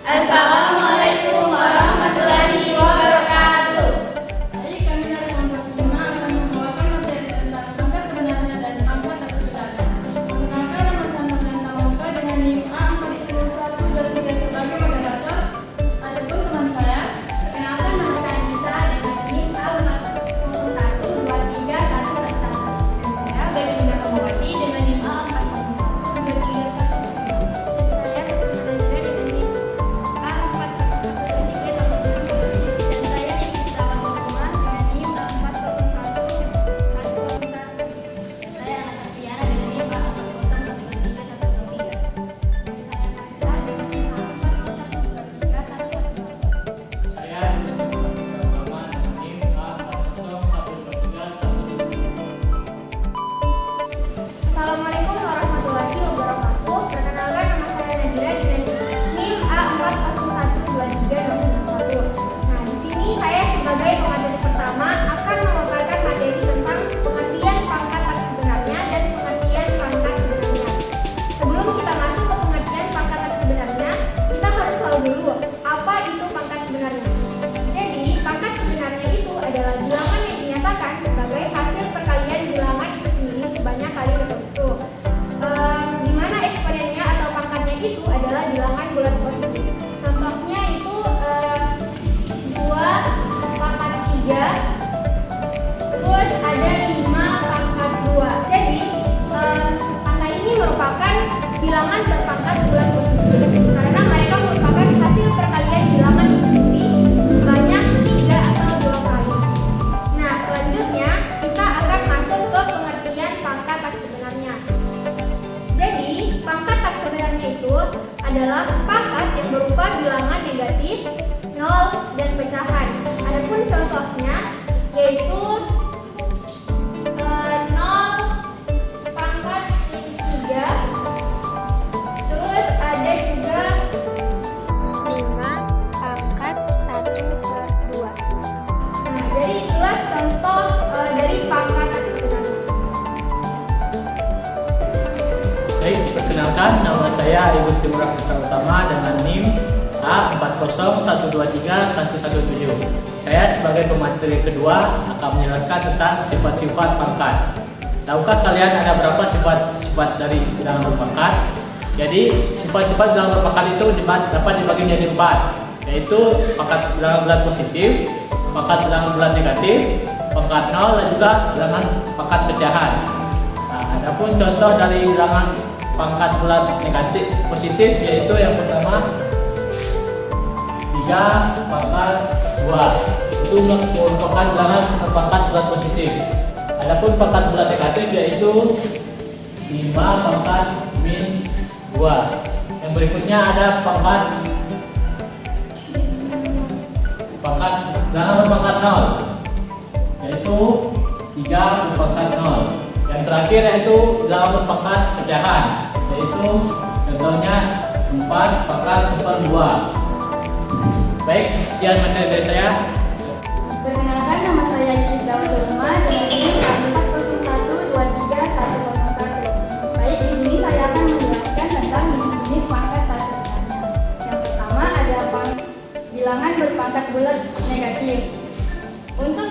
Assalamualaikum warahmatullahi wabarakatuh. Baik, kami dari kelompok 5 akan membawakan materi tentang pangkat sebenarnya dan pangkat tak sebenarnya. Perkenalkan, nama saya Nurliana Wongke dengan NIM A4123 sebagai moderator. Adapun teman saya, Perkenalkan, nama saya Nisa dengan NIM A40123111. Dan saya Belinda Kamawati dengan NIM A40123111. Saya Fatimah Najwa dengan NIM A40133111. Dan saya Iqbal Fatimah dengan NIM A401101. Saya Anastasia dengan NIM A40133123. Dan saya Nabila dengan NIM A40133111. Saya Gusti Muhammad dengan NIM A401231. Assalamualaikum warahmatullahi wabarakatuh. Perkenalkan, nama saya Nadira dengan NIM A40132391. Nah, di sini saya sebagai pemateri pertama akan memaparkan materi tentang pengertian pangkat tak sebenarnya dan pengertian pangkat sebenarnya. Sebelum kita masuk ke pengertian pangkat tak sebenarnya, kita harus tahu dulu apa itu pangkat sebenarnya. Jadi, pangkat sebenarnya itu adalah bilangan yang dinyatakan sebagai hasil perkalian bilangan itu sendiri sebanyak kali tertentu. Di mana eksponennya atau pangkatnya itu adalah bilangan bulat positif. Contohnya itu 2 pangkat 3, terus ada 5 pangkat 2. Jadi, angka ini merupakan bilangan berpangkat bulat positif karena mereka merupakan hasil perkalian bilangan itu sendiri sebanyak 3 atau 2 kali. Nah, selanjutnya kita akan masuk ke pengertian pangkat tak sebenarnya. Jadi, pangkat tak sebenarnya itu adalah pangkat yang berupa bilangan negatif, 0, dan pecahan. Adapun contohnya yaitu 0 pangkat 3, terus ada juga 5 pangkat 1/2. Nah, jadi itulah contoh dari pangkat tak sebenarnya. Baik, perkenalkan, nama saya Agus Timurah Putra Utama dengan NIM A40123117. Saya sebagai pemateri kedua akan menjelaskan tentang sifat-sifat pangkat. Tahukah kalian ada berapa sifat-sifat dari bilangan berpangkat? Jadi, sifat-sifat bilangan berpangkat itu dapat dibagi menjadi 4, yaitu pangkat bilangan bulat positif, pangkat bilangan bulat negatif, pangkat 0, dan juga bilangan pangkat pecahan. Nah, adapun contoh dari bilangan pangkat bulat negatif positif yaitu yang pertama 3 pangkat 2. Itu merupakan bilangan pangkat bulat positif. Adapun pangkat bulat negatif yaitu 5 pangkat min 2. Yang berikutnya ada pangkat bilangan berpangkat 0 yaitu 3 berpangkat 0. Yang terakhir yaitu bilangan berpangkat pecahan yaitu contohnya 4 pangkat 2. Baik, sekian materi dari saya. perkenalkan, nama saya Iqbal Fatimah dengan NIM A40123101. Baik, di sini saya akan menjelaskan tentang jenis-jenis pangkat tak sebenarnya. Yang pertama ada bilangan berpangkat bulat negatif. Untuk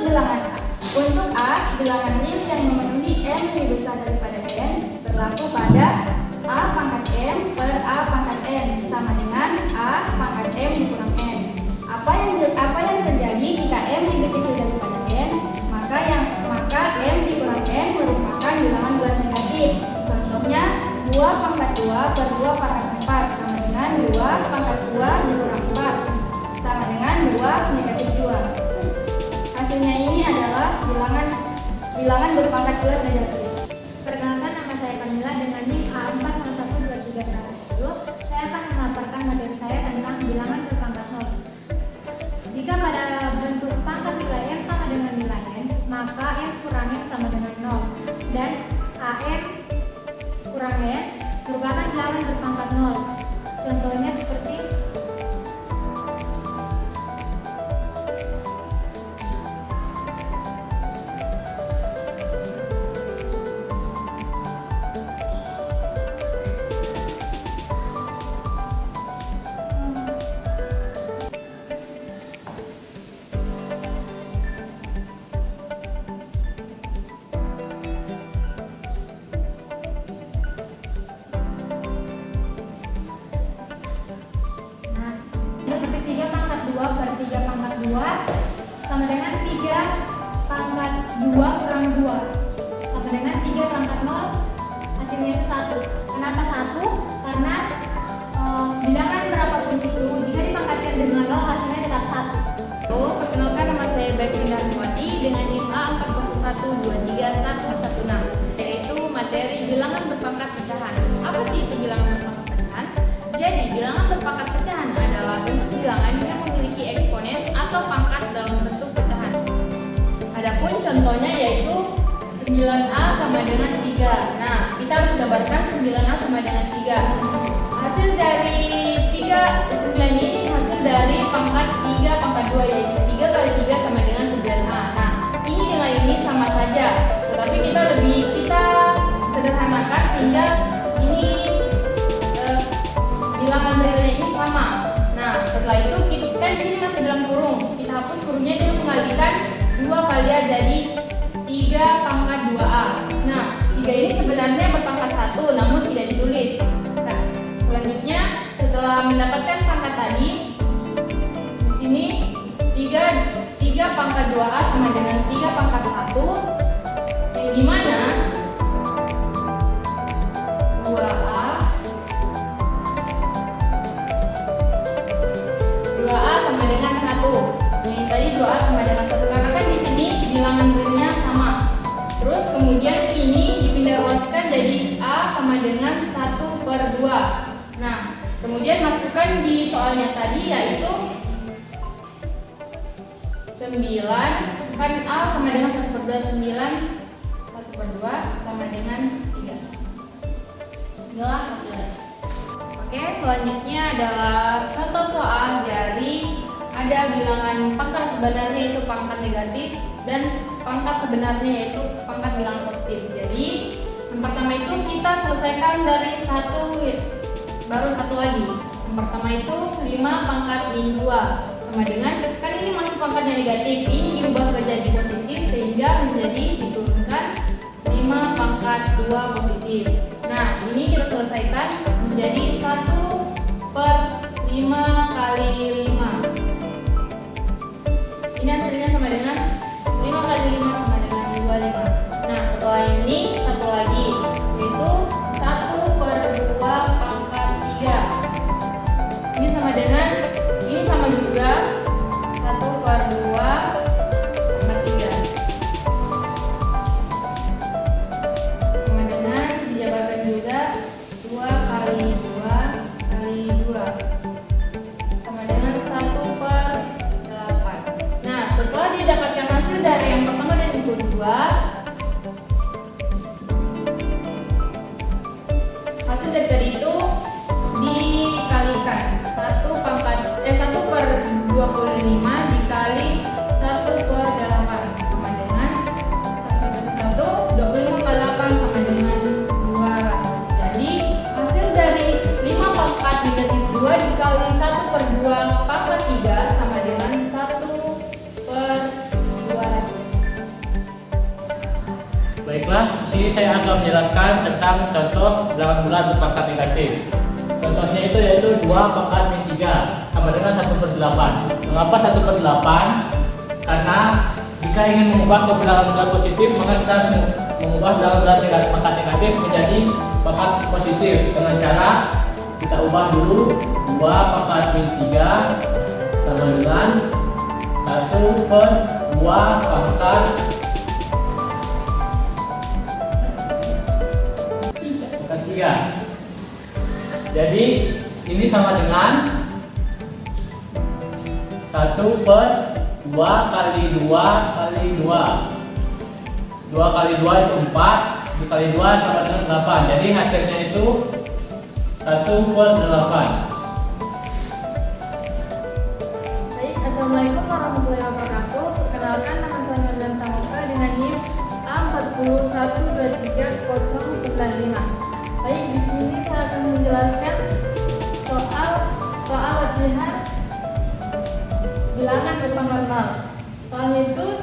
A, bilangan nil yang memenuhi n lebih besar daripada n berlaku pada A pangkat m per A pangkat n sama dengan A pangkat m dikurang n. Apa yang terjadi jika m lebih kecil daripada n? Maka m dikurang n merupakan bilangan bulat negatif. Contohnya 2 pangkat 2 per 2 pangkat 4 sama dengan 2 pangkat 2 dikurang 4 sama dengan 2 negatif 2. Hasilnya ini adalah bilangan berpangkat bulat negatif. Perkenalkan, nama saya Kamila dengan NIM A401231. Saya akan memaparkan materi saya tentang bilangan berpangkat 0. Jika pada bentuk pangkat nilai m sama dengan nilai n, maka m kurang n sama dengan 0 dan am kurang n merupakan bilangan berpangkat 0. Contohnya seperti 3 pangkat 2 sama dengan 3 pangkat 2 kurang 2 sama dengan 3 pangkat 0, hasilnya itu 1. Kenapa 1? Karena bilangan berapapun itu jika dipangkatkan dengan 0 hasilnya tetap 1. Perkenalkan, nama saya Baik Darmawati dengan NIM A40123116, yaitu materi bilangan berpangkat pecahan. Apa sih itu bilangan berpangkat pecahan? Jadi, bilangan berpangkat pecahan adalah bentuk bilangan yang memiliki eksponen atau pangkat dalam bentuk pecahan. Adapun contohnya yaitu 9A sama dengan 3. Nah, kita harus gambarkan 9A sama dengan 3. Hasil dari 9 ini hasil dari pangkat 3 pangkat 2, yaitu 3 kali 3 sama dengan 9A. Nah, ini dengan ini sama saja, tetapi kita sederhanakan sehingga ini bilangan realnya ini sama. Nah, setelah itu kan di sini masih dalam kurung, kita hapus kurungnya dengan mengalihkan 2 kali A jadi 3 pangkat 2A. Nah, 3 ini sebenarnya berpangkat 1 namun tidak ditulis. Nah, selanjutnya setelah mendapatkan pangkat tadi, di sini 3 pangkat 2A sama dengan 3 pangkat 1, yang dimana 2A sama dengan 1. Yang tadi 2A sama dengan 1 karena kan di sini bilangan realnya sama. Terus kemudian ini dipindah ruaskan jadi A sama dengan 1/2. Nah, kemudian masukkan di soalnya tadi yaitu 9, kan A sama dengan 1/2, 1/2 sama dengan 3. Inilah hasilnya. Oke, selanjutnya adalah contoh soal dari ada bilangan pangkat sebenarnya yaitu pangkat negatif dan pangkat sebenarnya yaitu pangkat bilangan positif. Jadi, yang pertama itu kita selesaikan dari baru satu lagi. Yang pertama itu 5 pangkat min 2 sama dengan, kan ini masih pangkatnya negatif, ini diubah menjadi positif sehingga menjadi diturunkan 5 pangkat 2 positif. Nah, ini kita selesaikan menjadi 1/5 kali 5. Ini hasilnya sama dengan 5 kali 5 sama dengan 25. Nah, setelah ini satu lagi yaitu 1/2 pangkat 3. Ini sama dengan, ini sama juga 1/2 pangkat 3. Sama dengan dijabarkan juga 2 kali 2 kali 2 sama dengan 1/8. Nah, setelah didapatkan hasil dari yang pertama dan yang kedua, hasil dari tadi itu dikalikan 1/25 dikali 1/8 sama dengan 25 kali 8 sama dengan 200. Jadi hasil dari 5 pangkat negatif 2 dikali 1/2 pangkat 3 sama dengan 1/200. Baiklah, di sini saya akan menjelaskan tentang contoh bilangan bulat berpangkat negatif. Contohnya itu yaitu 2 pangkat min 3 sama dengan 1/8. Mengapa 1/8? Karena jika ingin mengubah ke bilangan bulat positif, maka kita harus mengubah bilangan bulat pangkat negatif menjadi pangkat positif dengan cara kita ubah dulu 2 pangkat min 3 sama dengan 1/2 pangkat 3. Jadi ini sama dengan 1/2 kali 2 kali 2. 2 kali 2 itu 4, dikali 2 sama dengan 8. Jadi hasilnya itu 1/8. Baik, Assalamualaikum warahmatullahi wabarakatuh. Perkenalkan, nama saya Nurdan Tamoka dengan NIM A4113095. Baik, di sini saya akan menjelaskan soal latihan bilangan berpangkat 0. Soalnya itu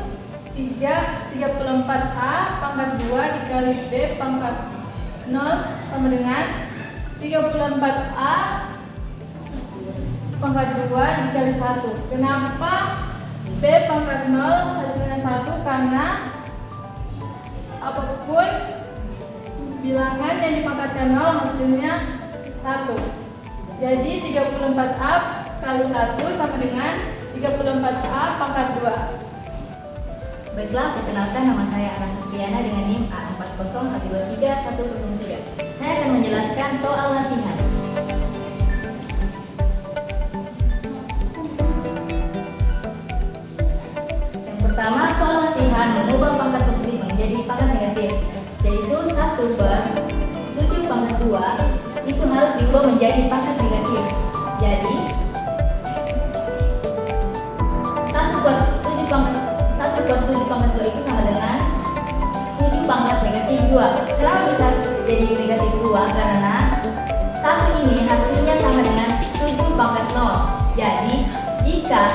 34A pangkat 2 dikali B pangkat 0 sama dengan 34A pangkat 2 dikali 1. Kenapa B pangkat 0 hasilnya 1? Karena apapun bilangan yang dipangkatkan 0 hasilnya 1. Jadi 34A kali 1 sama dengan 34A pangkat 2. Baiklah, perkenalkan nama saya Ara Satriana dengan NIM A40123103. Saya akan menjelaskan soal latihan. Yang pertama, soal latihan mengubah pangkat positif menjadi pangkat negatif, yaitu 1 per 7 pangkat 2 itu harus diubah menjadi pangkat negatif. Jadi 1 per 7 pangkat 2 itu sama dengan 7 pangkat negatif 2. Kenapa bisa jadi negatif 2? Karena 1 ini hasilnya sama dengan 7 pangkat 0. Jadi jika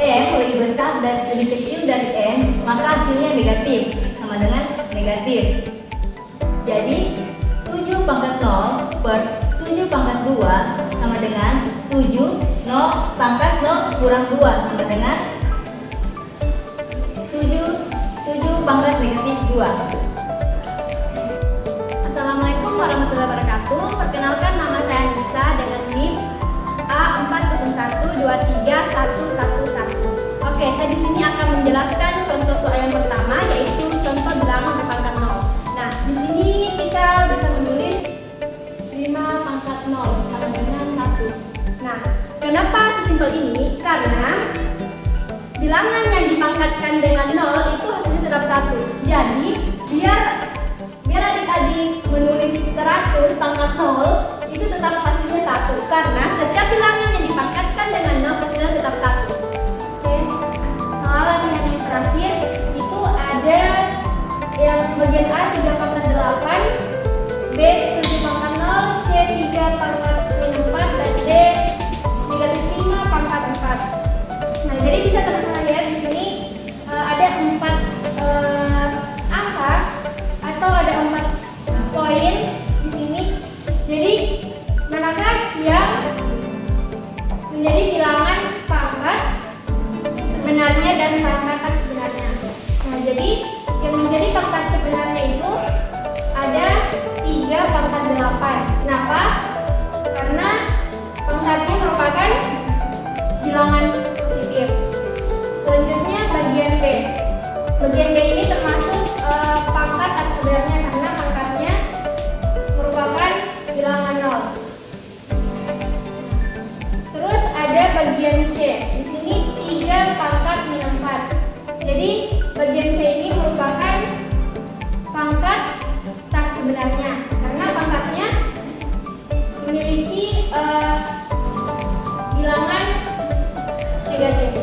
M lebih besar dan lebih kecil dari N, maka hasilnya negatif, sama dengan negatif. Jadi 7 pangkat 0 per 7 pangkat 2 sama dengan 7 pangkat 0 kurang 2 sama dengan 7 pangkat negatif 2. Assalamualaikum warahmatullahi wabarakatuh. Perkenalkan, nama saya Nisa dengan NIM A40123111. Oke, saya di sini akan menjelaskan contoh soal yang pertama, yaitu contoh bilangan berpangkat 0. Nah, di sini kita bisa menulis 5 pangkat 0 sama dengan 1. Nah, kenapa sesimpel ini? Karena bilangan yang dipangkatkan dengan 0 itu hasilnya tetap 1. Jadi, biar adik-adik menulis 100 pangkat 0 itu tetap hasilnya 1. Karena setiap bilangan yang dipangkatkan dengan 0 hasilnya tetap 1. Oke. Soal latihan yang terakhir itu ada yang bagian A 3 pangkat 8, B 7 pangkat 0, C 3 pangkat min 4, dan D negatif 5 pangkat 4. Nah, jadi bisa teman-teman lihat di sini ada 4 angka atau ada 4 poin di sini. Jadi manakah yang menjadi bilangan pangkat sebenarnya dan pangkat tak sebenarnya? Nah, jadi yang menjadi pangkat sebenarnya itu ada 3 pangkat 8. Kenapa? Karena pangkatnya merupakan bilangan positif. Selanjutnya bagian B. Bagian B ini termasuk pangkat tak sebenarnya karena pangkatnya merupakan bilangan 0. Terus ada bagian C. Di sini 3 pangkat min 4. Jadi bagian C ini merupakan pangkat tak sebenarnya karena pangkatnya memiliki bilangan negatif.